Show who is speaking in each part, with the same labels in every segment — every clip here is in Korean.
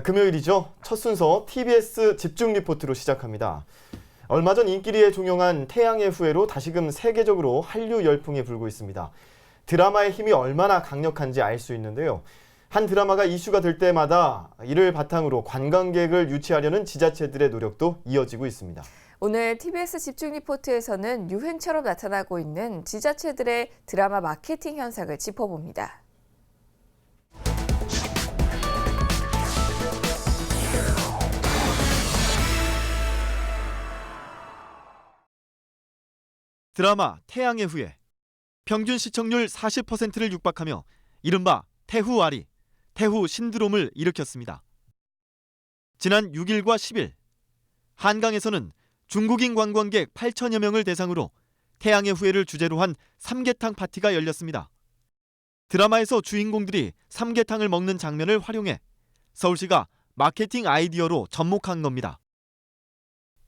Speaker 1: 금요일이죠. 첫 순서 TBS 집중 리포트로 시작합니다. 얼마 전 인기리에 종영한 태양의 후예로 다시금 세계적으로 한류 열풍이 불고 있습니다. 드라마의 힘이 얼마나 강력한지 알 수 있는데요. 한 드라마가 이슈가 될 때마다 이를 바탕으로 관광객을 유치하려는 지자체들의 노력도 이어지고 있습니다.
Speaker 2: 오늘 TBS 집중 리포트에서는 유행처럼 나타나고 있는 지자체들의 드라마 마케팅 현상을 짚어봅니다.
Speaker 3: 드라마 태양의 후예. 평균 시청률 40%를 육박하며 이른바 태후아리, 태후 신드롬을 일으켰습니다. 지난 6일과 10일, 한강에서는 중국인 관광객 8천여 명을 대상으로 태양의 후예를 주제로 한 삼계탕 파티가 열렸습니다. 드라마에서 주인공들이 삼계탕을 먹는 장면을 활용해 서울시가 마케팅 아이디어로 접목한 겁니다.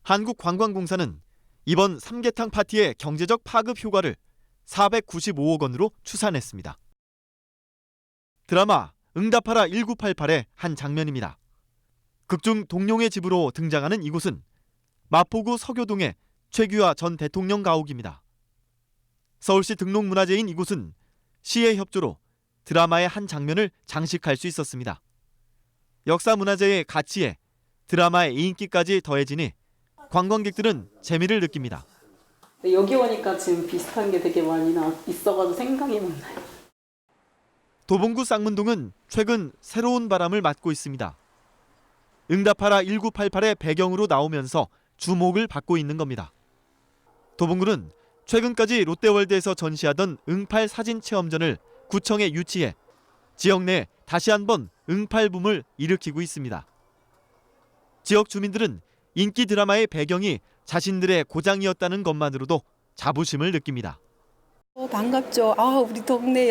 Speaker 3: 한국관광공사는 이번 삼계탕 파티의 경제적 파급 효과를 495억 원으로 추산했습니다. 드라마 응답하라 1988의 한 장면입니다. 극중 동룡의 집으로 등장하는 이곳은 마포구 서교동의 최규하 전 대통령 가옥입니다. 서울시 등록문화재인 이곳은 시의 협조로 드라마의 한 장면을 장식할 수 있었습니다. 역사문화재의 가치에 드라마의 인기까지 더해지니 관광객들은 재미를 느낍니다.
Speaker 4: 여기 오니까 지금 비슷한 게 되게 많이 있어가지고 생각이 막 나요.
Speaker 3: 도봉구 쌍문동은 최근 새로운 바람을 맞고 있습니다. 응답하라 1988의 배경으로 나오면서 주목을 받고 있는 겁니다. 도봉구는 최근까지 롯데월드에서 전시하던 응팔 사진 체험전을 구청에 유치해 지역 내 다시 한번 응팔 붐을 일으키고 있습니다. 지역 주민들은 인기 드라마의 배경이 자신들의 고장이었다는 것만으로도 자부심을 느낍니다.
Speaker 5: 반갑죠. 우리 동네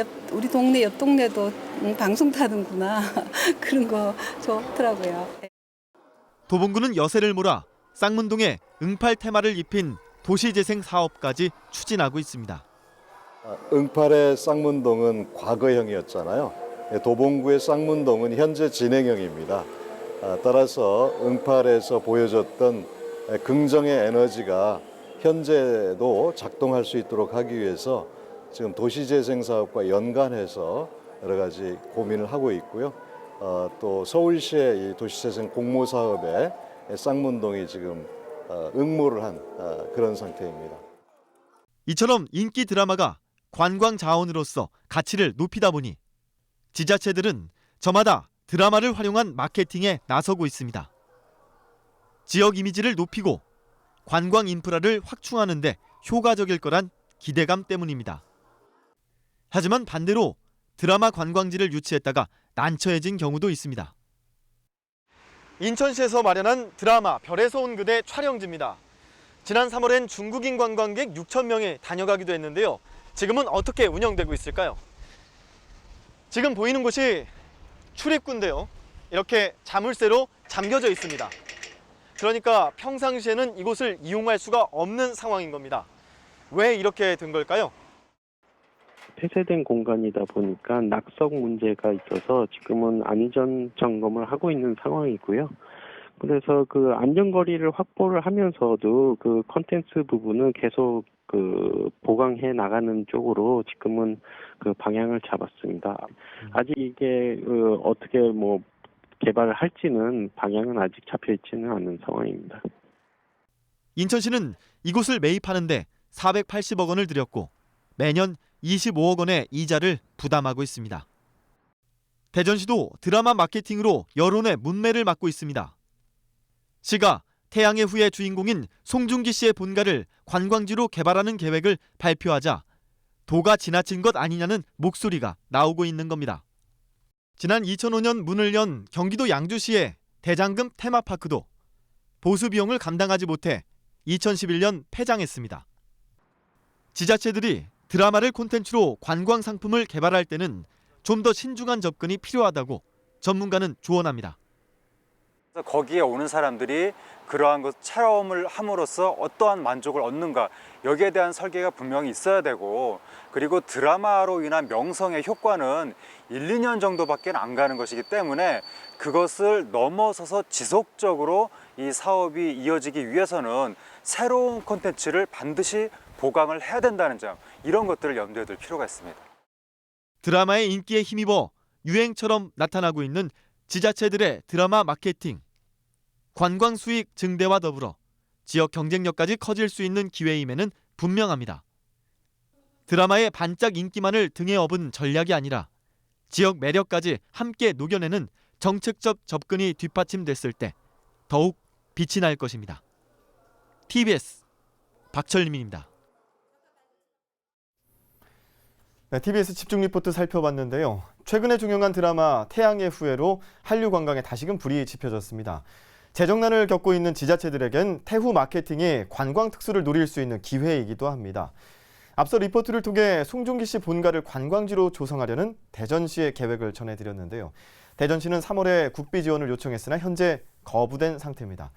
Speaker 5: 옆 동네도 방송 타는구나. 그런 거 좋더라고요.
Speaker 3: 도봉구는 여세를 몰아 쌍문동에 응팔 테마를 입힌 도시재생 사업까지 추진하고 있습니다.
Speaker 6: 응팔의 쌍문동은 과거형이었잖아요. 도봉구의 쌍문동은 현재 진행형입니다. 따라서 응팔에서 보여줬던 긍정의 에너지가 현재도 작동할 수 있도록 하기 위해서 지금 도시재생 사업과 연관해서 여러 가지 고민을 하고 있고요. 또 서울시의 이 도시재생 공모 사업에 쌍문동이 지금 응모를 한 그런 상태입니다.
Speaker 3: 이처럼 인기 드라마가 관광 자원으로서 가치를 높이다 보니 지자체들은 저마다 드라마를 활용한 마케팅에 나서고 있습니다. 지역 이미지를 높이고 관광 인프라를 확충하는 데 효과적일 거란 기대감 때문입니다. 하지만 반대로 드라마 관광지를 유치했다가 난처해진 경우도 있습니다. 인천시에서 마련한 드라마 별에서 온 그대 촬영지입니다. 지난 3월엔 중국인 관광객 6천 명이 다녀가기도 했는데요. 지금은 어떻게 운영되고 있을까요? 지금 보이는 곳이 출입구인데요. 이렇게 자물쇠로 잠겨져 있습니다. 그러니까 평상시에는 이곳을 이용할 수가 없는 상황인 겁니다. 왜 이렇게 된 걸까요?
Speaker 7: 폐쇄된 공간이다 보니까 낙석 문제가 있어서 지금은 안전 점검을 하고 있는 상황이고요. 그래서 그 안전거리를 확보를 하면서도 그 컨텐츠 부분은 계속 그 보강해 나가는 쪽으로 지금은 그 방향을 잡았습니다. 아직 이게 어떻게 개발을 할지는 방향은 아직 잡혀 있지는 않은 상황입니다.
Speaker 3: 인천시는 이곳을 매입하는데 480억 원을 들였고 매년 25억 원의 이자를 부담하고 있습니다. 대전시도 드라마 마케팅으로 여론의 문매를 막고 있습니다. 시가 태양의 후예 주인공인 송중기 씨의 본가를 관광지로 개발하는 계획을 발표하자 도가 지나친 것 아니냐는 목소리가 나오고 있는 겁니다. 지난 2005년 문을 연 경기도 양주시의 대장금 테마파크도 보수 비용을 감당하지 못해 2011년 폐장했습니다. 지자체들이 드라마를 콘텐츠로 관광 상품을 개발할 때는 좀 더 신중한 접근이 필요하다고 전문가는 조언합니다.
Speaker 8: 거기에 오는 사람들이 그러한 것 체험을 함으로써 어떠한 만족을 얻는가, 여기에 대한 설계가 분명히 있어야 되고, 그리고 드라마로 인한 명성의 효과는 1, 2년 정도밖에 안 가는 것이기 때문에 그것을 넘어서서 지속적으로 이 사업이 이어지기 위해서는 새로운 콘텐츠를 반드시 보강을 해야 된다는 점, 이런 것들을 염두에 둘 필요가 있습니다.
Speaker 3: 드라마의 인기에 힘입어 유행처럼 나타나고 있는 지자체들의 드라마 마케팅. 관광 수익 증대와 더불어 지역 경쟁력까지 커질 수 있는 기회임에는 분명합니다. 드라마의 반짝 인기만을 등에 업은 전략이 아니라 지역 매력까지 함께 녹여내는 정책적 접근이 뒷받침됐을 때 더욱 빛이 날 것입니다. TBS 박철민입니다.
Speaker 1: 네, TBS 집중 리포트 살펴봤는데요. 최근에 종영한 드라마 태양의 후예로 한류 관광에 다시금 불이 지펴졌습니다. 재정난을 겪고 있는 지자체들에겐 태후 마케팅이 관광 특수를 노릴 수 있는 기회이기도 합니다. 앞서 리포트를 통해 송중기 씨 본가를 관광지로 조성하려는 대전시의 계획을 전해드렸는데요. 대전시는 3월에 국비 지원을 요청했으나 현재 거부된 상태입니다.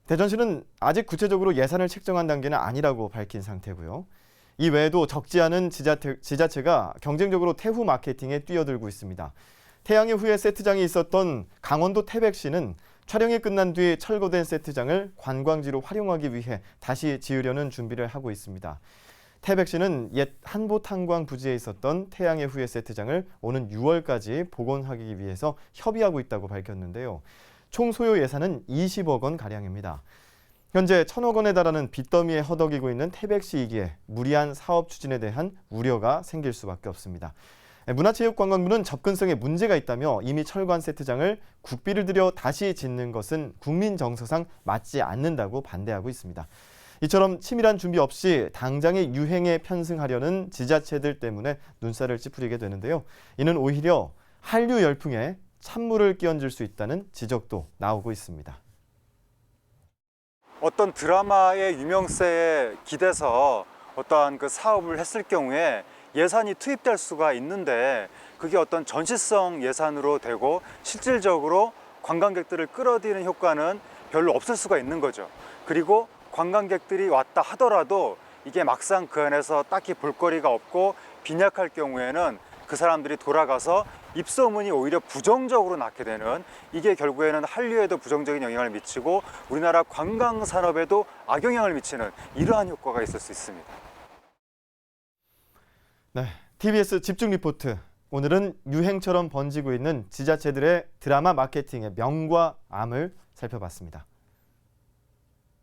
Speaker 1: 대전시는 아직 구체적으로 예산을 책정한 단계는 아니라고 밝힌 상태고요. 이 외에도 적지 않은 지자체가 경쟁적으로 태후 마케팅에 뛰어들고 있습니다. 태양의 후예 세트장이 있었던 강원도 태백시는 촬영이 끝난 뒤 철거된 세트장을 관광지로 활용하기 위해 다시 지으려는 준비를 하고 있습니다. 태백시는 옛 한보탄광 부지에 있었던 태양의 후예 세트장을 오는 6월까지 복원하기 위해서 협의하고 있다고 밝혔는데요. 총 소요 예산은 20억 원 가량입니다. 현재 1,000억 원에 달하는 빚더미에 허덕이고 있는 태백시이기에 무리한 사업 추진에 대한 우려가 생길 수밖에 없습니다. 문화체육관광부는 접근성에 문제가 있다며 이미 철거한 세트장을 국비를 들여 다시 짓는 것은 국민 정서상 맞지 않는다고 반대하고 있습니다. 이처럼 치밀한 준비 없이 당장의 유행에 편승하려는 지자체들 때문에 눈살을 찌푸리게 되는데요. 이는 오히려 한류 열풍에 찬물을 끼얹을 수 있다는 지적도 나오고 있습니다.
Speaker 8: 어떤 드라마의 유명세에 기대서 어떠한 그 사업을 했을 경우에 예산이 투입될 수가 있는데, 그게 어떤 전시성 예산으로 되고 실질적으로 관광객들을 끌어들이는 효과는 별로 없을 수가 있는 거죠. 그리고 관광객들이 왔다 하더라도 이게 막상 그 안에서 딱히 볼거리가 없고 빈약할 경우에는 그 사람들이 돌아가서 입소문이 오히려 부정적으로 낳게 되는, 이게 결국에는 한류에도 부정적인 영향을 미치고 우리나라 관광 산업에도 악영향을 미치는 이러한 효과가 있을 수 있습니다.
Speaker 1: 네, TBS 집중 리포트. 오늘은 유행처럼 번지고 있는 지자체들의 드라마 마케팅의 명과 암을 살펴봤습니다.